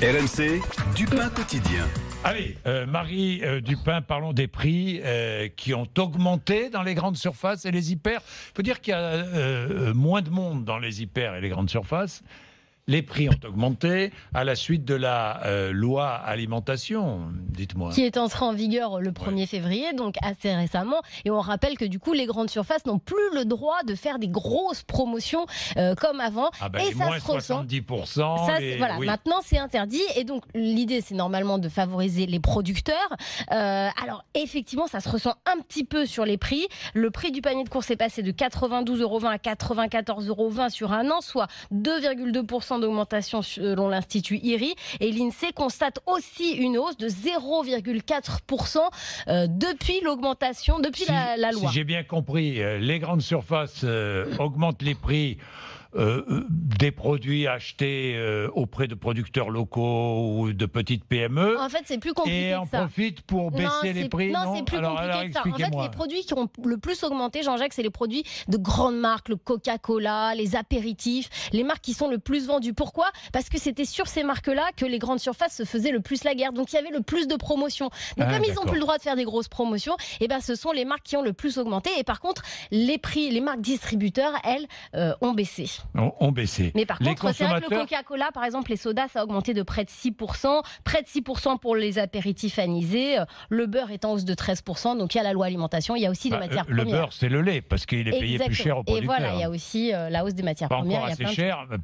RMC, du pain quotidien. Allez, Marie Dupin, parlons des prix qui ont augmenté dans les grandes surfaces et les hyper. Il faut dire qu'il y a moins de monde dans les hyper et les grandes surfaces. Les prix ont augmenté à la suite de la loi alimentation, dites-moi. Qui est entrée en vigueur le 1er février, donc assez récemment. Et on rappelle que du coup, les grandes surfaces n'ont plus le droit de faire des grosses promotions comme avant. Ah ben, et ça moins se ressent. 70%. Ça, voilà, oui. maintenant c'est interdit. Et donc l'idée, c'est normalement de favoriser les producteurs. Alors effectivement, ça se ressent un petit peu sur les prix. Le prix du panier de courses est passé de 92,20 € à 94,20 € sur un an, soit 2,2% d'augmentation selon l'Institut IRI. Et l'INSEE constate aussi une hausse de 0,4% depuis l'augmentation, depuis la loi. Si j'ai bien compris, les grandes surfaces augmentent les prix des produits achetés auprès de producteurs locaux ou de petites PME. En fait, c'est plus compliqué et en que ça. profitent pour baisser les prix. Non, c'est plus compliqué que ça. En fait, les produits qui ont le plus augmenté, Jean-Jacques, c'est les produits de grandes marques, le Coca-Cola, les apéritifs, les marques qui sont le plus vendues. Pourquoi ? Parce que c'était sur ces marques-là que les grandes surfaces se faisaient le plus la guerre. Donc, il y avait le plus de promotions. Donc, comme ils n'ont plus le droit de faire des grosses promotions, eh ben, ce sont les marques qui ont le plus augmenté. Et par contre, les prix, les marques distributeurs, elles, ont baissé. Ont baissé. Mais par contre, c'est vrai que le Coca-Cola, par exemple, les sodas, ça a augmenté de près de 6%. Près de 6% pour les apéritifs anisés. Le beurre est en hausse de 13%. Donc, il y a la loi alimentation. Il y a aussi les matières premières. Le beurre, c'est le lait, parce qu'il est payé plus cher aux producteurs. Et voilà, il y a aussi la hausse des matières premières.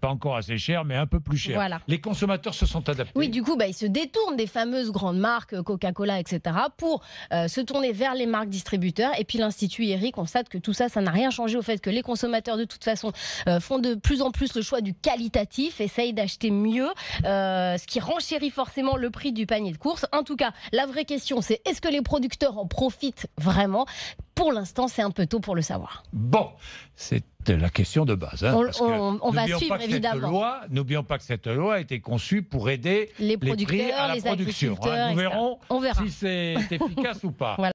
Pas encore assez cher, mais un peu plus cher. Voilà. Les consommateurs se sont adaptés. Oui, du coup, ils se détournent des fameuses grandes marques, Coca-Cola, etc., pour se tourner vers les marques distributeurs. Et puis, l'Institut IRI constate que tout ça, ça n'a rien changé au fait que les consommateurs, de toute façon, font de plus en plus le choix du qualitatif, essayent d'acheter mieux, ce qui renchérit forcément le prix du panier de courses. En tout cas, la vraie question, c'est est-ce que les producteurs en profitent vraiment ? Pour l'instant, c'est un peu tôt pour le savoir. Bon, c'est la question de base. On va suivre, évidemment. N'oublions pas que cette loi a été conçue pour aider les producteurs, prix à la production. agriculteurs, Nous verrons on verra si c'est efficace ou pas. Voilà.